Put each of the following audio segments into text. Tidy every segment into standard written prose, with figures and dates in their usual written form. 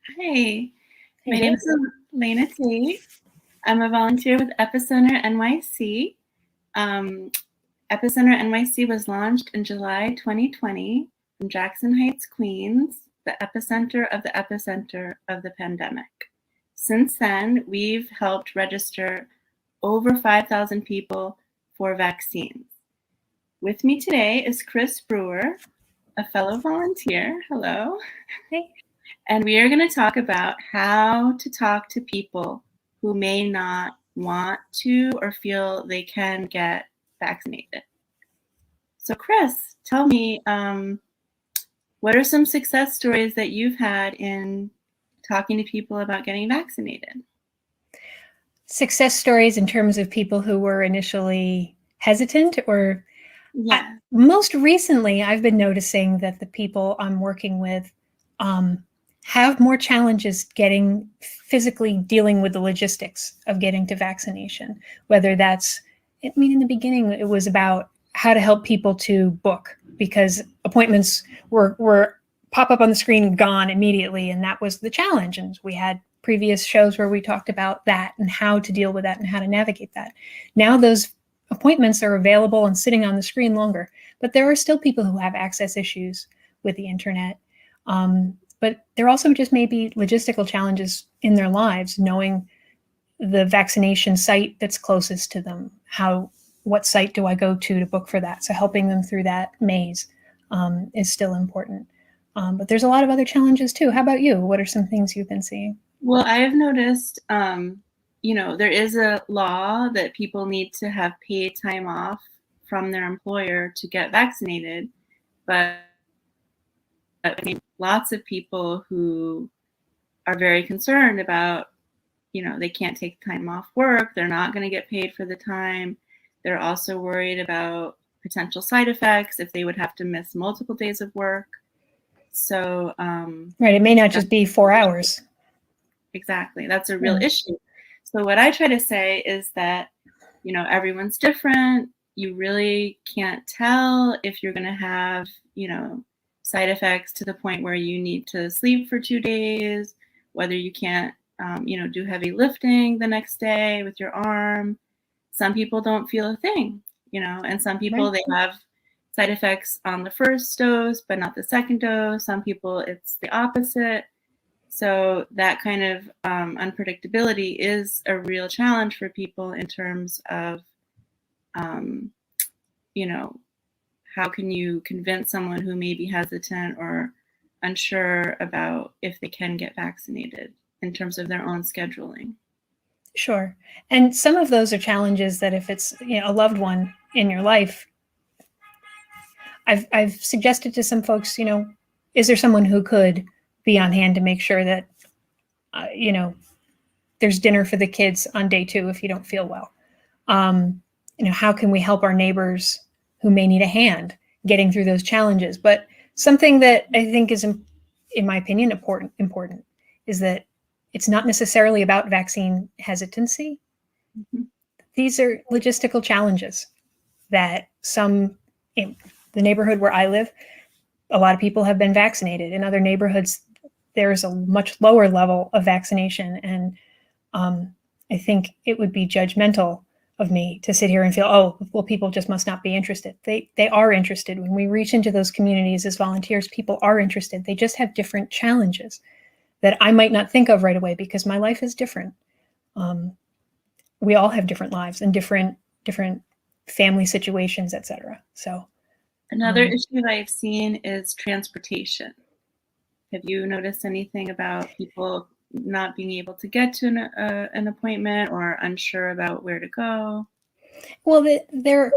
Hi, my Hey. name is Elena Tate. I'm a volunteer with Epicenter-NYC. Um, Epicenter-NYC was launched in July 2020 from Jackson Heights, Queens, the epicenter of the pandemic. Since then, we've helped register over 5,000 people for vaccines. With me today is Chris Brewer, a fellow volunteer. Hello. Hey. And we are going to talk about how to talk to people who may not want to or feel they can get vaccinated. So, Chris, tell me, what are some success stories that you've had in talking to people about getting vaccinated? Success stories in terms of people who were initially hesitant, or Yeah. most recently, I've been noticing that the people I'm working with have more challenges physically dealing with the logistics of getting to vaccination. Whether that's, I mean, in the beginning, it was about how to help people to book because appointments were pop up on the screen, gone immediately, and that was the challenge. And we had previous shows where we talked about that and how to deal with that and how to navigate that. Now those appointments are available and sitting on the screen longer, but there are still people who have access issues with the internet. But there also just may be logistical challenges in their lives, knowing the vaccination site that's closest to them. What site do I go to book for that? So helping them through that maze is still important. But there's a lot of other challenges too. How about you? What are some things you've been seeing? Well, I have noticed, there is a law that people need to have paid time off from their employer to get vaccinated, but I mean, lots of people who are very concerned about, they can't take time off work. They're not going to get paid for the time. They're also worried about potential side effects if they would have to miss multiple days of work. So, right, it may not just be 4 hours. Exactly. That's a real issue. So what I try to say is that, everyone's different. You really can't tell if you're going to have, side effects to the point where you need to sleep for 2 days, whether you can't, do heavy lifting the next day with your arm. Some people don't feel a thing, and some people, They have side effects on the first dose, but not the second dose. Some people, it's the opposite. So that kind of unpredictability is a real challenge for people in terms of, how can you convince someone who may be hesitant or unsure about if they can get vaccinated in terms of their own scheduling? Sure. And some of those are challenges that if it's a loved one in your life, I've suggested to some folks, is there someone who could be on hand to make sure that, there's dinner for the kids on day 2 if you don't feel well? How can we help our neighbors who may need a hand getting through those challenges? But something that I think is, in my opinion, important is that it's not necessarily about vaccine hesitancy. Mm-hmm. These are logistical challenges that in the neighborhood where I live, a lot of people have been vaccinated. In other neighborhoods, there's a much lower level of vaccination. And I think it would be judgmental of me to sit here and feel, oh, well, people just must not be interested. They are interested. When we reach into those communities as volunteers, people are interested. They just have different challenges that I might not think of right away because my life is different. We all have different lives and different family situations, etc. So another issue I've seen is transportation. Have you noticed anything about people not being able to get to an appointment or unsure about where to go? Well, they're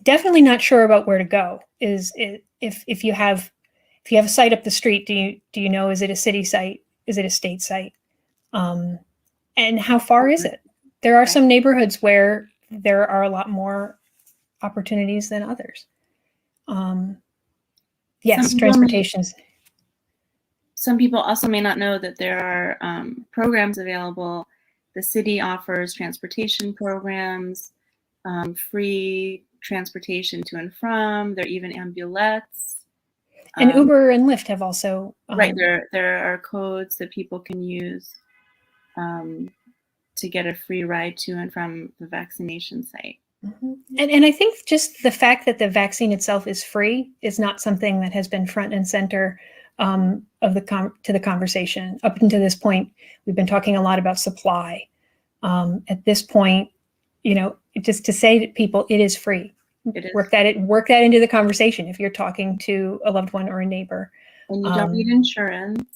definitely not sure about where to go. If you have a site up the street, do you know, is it a city site? Is it a state site? And how far is it? There are some neighborhoods where there are a lot more opportunities than others. Yes, transportations. Some people also may not know that there are programs available. The city offers transportation programs, free transportation to and from. There are even ambulettes. And Uber and Lyft have also right. There are codes that people can use to get a free ride to and from the vaccination site. Mm-hmm. And I think just the fact that the vaccine itself is free is not something that has been front and center to the conversation. Up until this point, we've been talking a lot about supply. At this point, just to say to people, it is free. It is. Work that into the conversation if you're talking to a loved one or a neighbor. And you don't need insurance.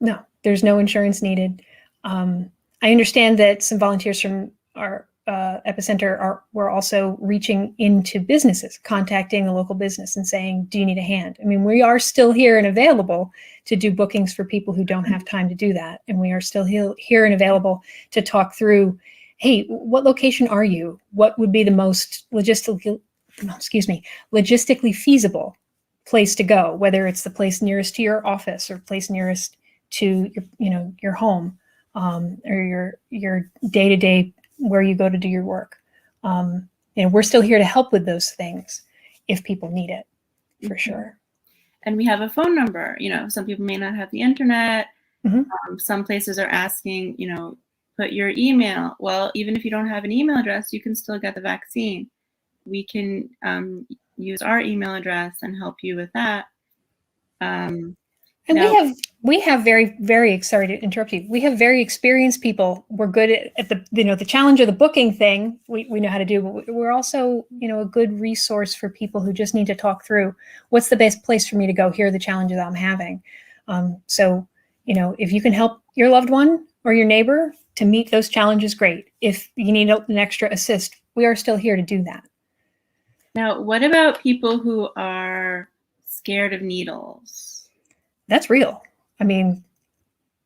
No, there's no insurance needed. I understand that some volunteers from our Epicenter were also reaching into businesses, contacting the local business and saying, do you need a hand? I mean, we are still here and available to do bookings for people who don't have time to do that. And we are still here and available to talk through, hey, what location are you? What would be the most logistically feasible place to go, whether it's the place nearest to your office or place nearest to your home or your day-to-day where you go to do your work. We're still here to help with those things if people need it, for sure. And we have a phone number. Some people may not have the internet. Mm-hmm. Some places are asking, put your email. Well, even if you don't have an email address, you can still get the vaccine. We can use our email address and help you with that. And we have very, very, sorry to interrupt you. We have very experienced people. We're good at the challenge of the booking thing. We know how to do, but we're also, a good resource for people who just need to talk through what's the best place for me to go. Here are the challenges I'm having. So, if you can help your loved one or your neighbor to meet those challenges, great. If you need an extra assist, we are still here to do that. Now, what about people who are scared of needles? That's real. I mean,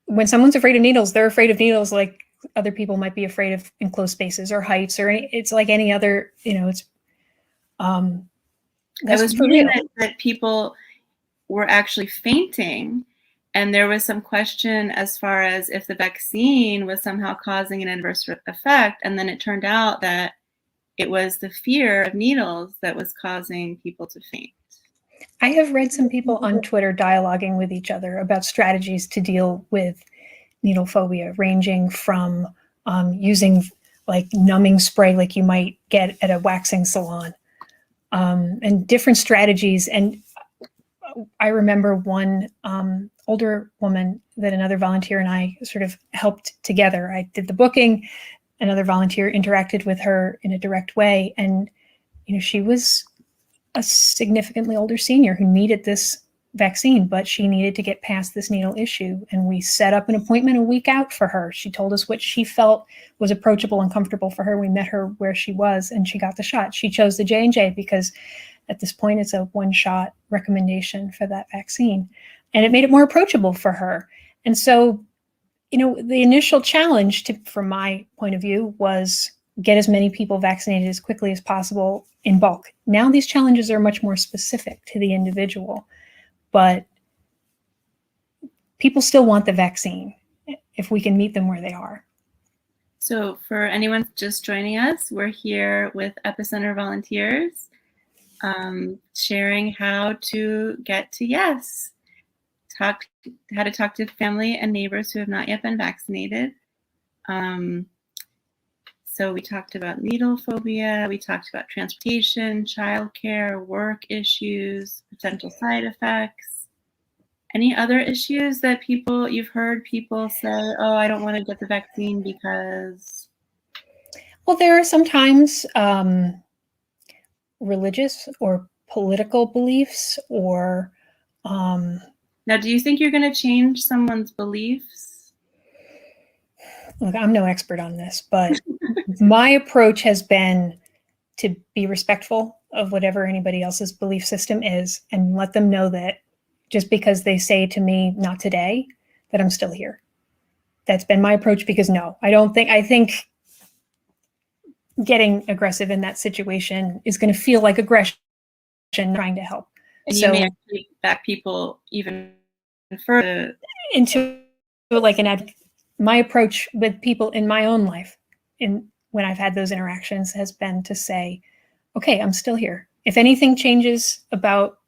when someone's afraid of needles, they're afraid of needles like other people might be afraid of enclosed spaces or heights or it's like any other, it's I was reading that people were actually fainting, and there was some question as far as if the vaccine was somehow causing an adverse effect, and then it turned out that it was the fear of needles that was causing people to faint. I have read some people on Twitter dialoguing with each other about strategies to deal with needle phobia, ranging from using like numbing spray like you might get at a waxing salon, and different strategies. And I remember one older woman that another volunteer and I sort of helped together. I did the booking, another volunteer interacted with her in a direct way. And, she was a significantly older senior who needed this vaccine, but she needed to get past this needle issue. And we set up an appointment a week out for her. She told us what she felt was approachable and comfortable for her. We met her where she was and she got the shot. She chose the J&J because at this point it's a one-shot recommendation for that vaccine. And it made it more approachable for her. And so, the initial challenge from my point of view was get as many people vaccinated as quickly as possible in bulk. Now these challenges are much more specific to the individual, but people still want the vaccine if we can meet them where they are. So for anyone just joining us, we're here with Epicenter volunteers, sharing how to get to yes, how to talk to family and neighbors who have not yet been vaccinated. So we talked about needle phobia, we talked about transportation, childcare, work issues, potential side effects. Any other issues that you've heard people say, oh, I don't want to get the vaccine because? Well, there are sometimes religious or political beliefs or. Now, do you think you're going to change someone's beliefs? Look, I'm no expert on this, but my approach has been to be respectful of whatever anybody else's belief system is and let them know that just because they say to me, not today, that I'm still here. That's been my approach because I think getting aggressive in that situation is going to feel like aggression, trying to help. And you may actually back people even further into like my approach with people in my own life when I've had those interactions has been to say, okay, I'm still here. If anything changes about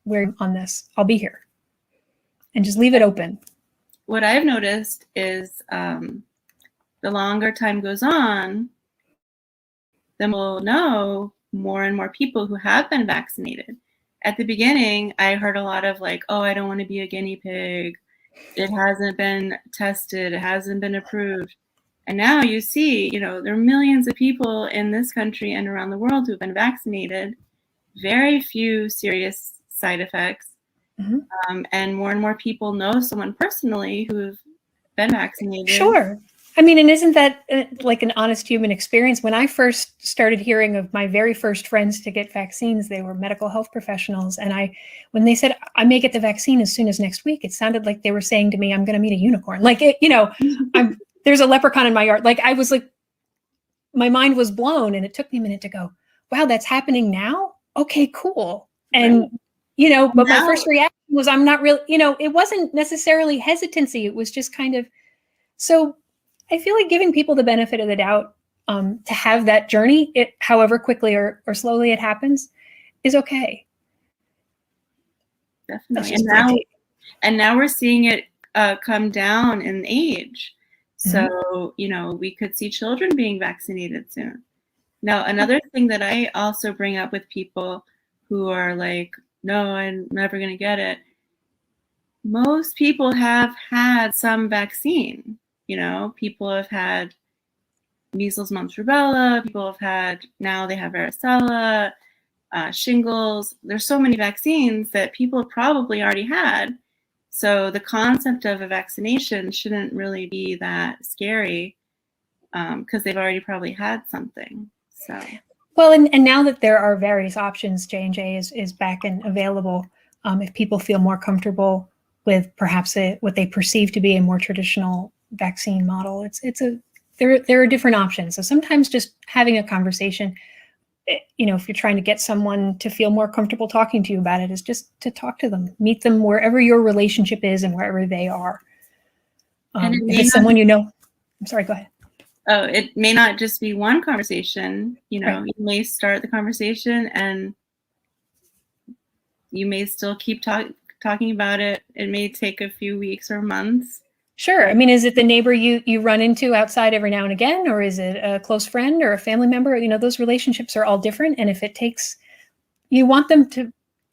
we're on this, I'll be here. And just leave it open. What I've noticed is the longer time goes on, then we'll know more and more people who have been vaccinated. At the beginning, I heard a lot of like, oh, I don't want to be a guinea pig. It hasn't been tested. It hasn't been approved. And now you see, there are millions of people in this country and around the world who've been vaccinated, very few serious side effects. Mm-hmm. And more people know someone personally who've been vaccinated. Sure. I mean, and isn't that like an honest human experience? When I first started hearing of my very first friends to get vaccines, they were medical health professionals. And when they said, I may get the vaccine as soon as next week, it sounded like they were saying to me, I'm going to meet a unicorn. Like, there's a leprechaun in my yard. Like, I was like, my mind was blown, and it took me a minute to go, wow, that's happening now? Okay, cool. And, right. But my first reaction was, I'm not really, it wasn't necessarily hesitancy. It was just kind of, so I feel like giving people the benefit of the doubt to have that journey, however quickly or slowly it happens, is okay. Definitely. And now we're seeing it come down in age. So, we could see children being vaccinated soon. Now, another thing that I also bring up with people who are like, no, I'm never going to get it. Most people have had some vaccine. People have had measles, mumps, rubella. People have had, now they have varicella, shingles. There's so many vaccines that people have probably already had. So the concept of a vaccination shouldn't really be that scary because they've already probably had something. So. Well, and now that there are various options, J&J is back and available. If people feel more comfortable with perhaps what they perceive to be a more traditional vaccine model, there are different options. So sometimes just having a conversation, if you're trying to get someone to feel more comfortable talking to you about it, is just to talk to them, meet them wherever your relationship is and wherever they are. If it's someone I'm sorry, go ahead. Oh, it may not just be one conversation. Right. You may start the conversation and you may still keep talking about it. It may take a few weeks or months. Sure. I mean, is it the neighbor you run into outside every now and again, or is it a close friend or a family member? Those relationships are all different. And if it takes, you want them to,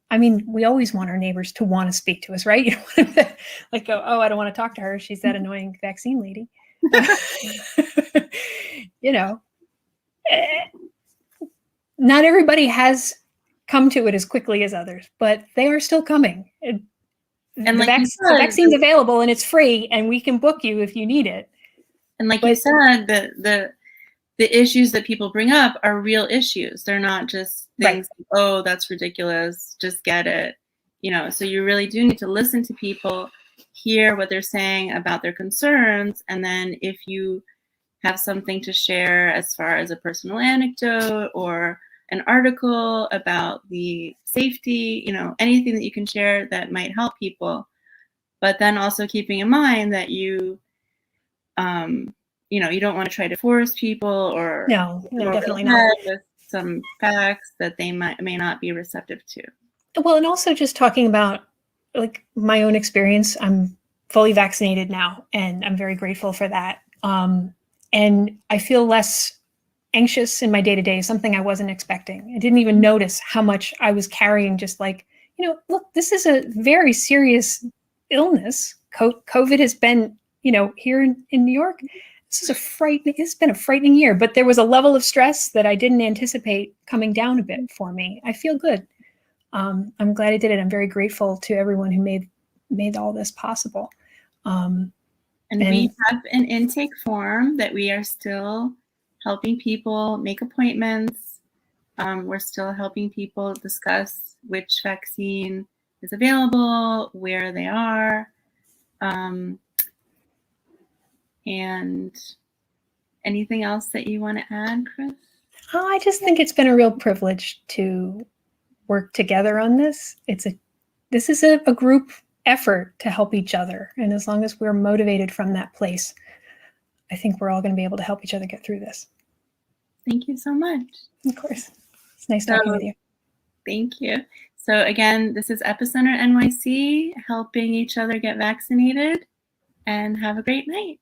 I mean, we always want our neighbors to want to speak to us, right? You don't want them to like go, oh, I don't want to talk to her. She's that annoying vaccine lady. Not everybody has come to it as quickly as others, but they are still coming. And the vaccine's available and it's free, and we can book you if you need it. And like you said, the issues that people bring up are real issues. They're not just things like, oh, that's ridiculous, just get it. So you really do need to listen to people, hear what they're saying about their concerns, and then if you have something to share as far as a personal anecdote or an article about the safety, anything that you can share that might help people, but then also keeping in mind that you don't want to try to force people or no, definitely not, with some facts that they may not be receptive to. Well, and also just talking about like my own experience. I'm fully vaccinated now, and I'm very grateful for that. And I feel less anxious in my day-to-day, something I wasn't expecting. I didn't even notice how much I was carrying, just like, look, this is a very serious illness. COVID has been, here in New York, it's been a frightening year, but there was a level of stress that I didn't anticipate coming down a bit for me. I feel good. I'm glad I did it. I'm very grateful to everyone who made all this possible. And we have an intake form that we are still helping people make appointments. We're still helping people discuss which vaccine is available, where they are, and anything else that you want to add, Chris? Oh, I just think it's been a real privilege to work together on this. This is a group effort to help each other. And as long as we're motivated from that place, I think we're all going to be able to help each other get through this. Thank you so much. Of course. It's nice talking with you. Thank you. So again, this is Epicenter NYC, helping each other get vaccinated, and have a great night.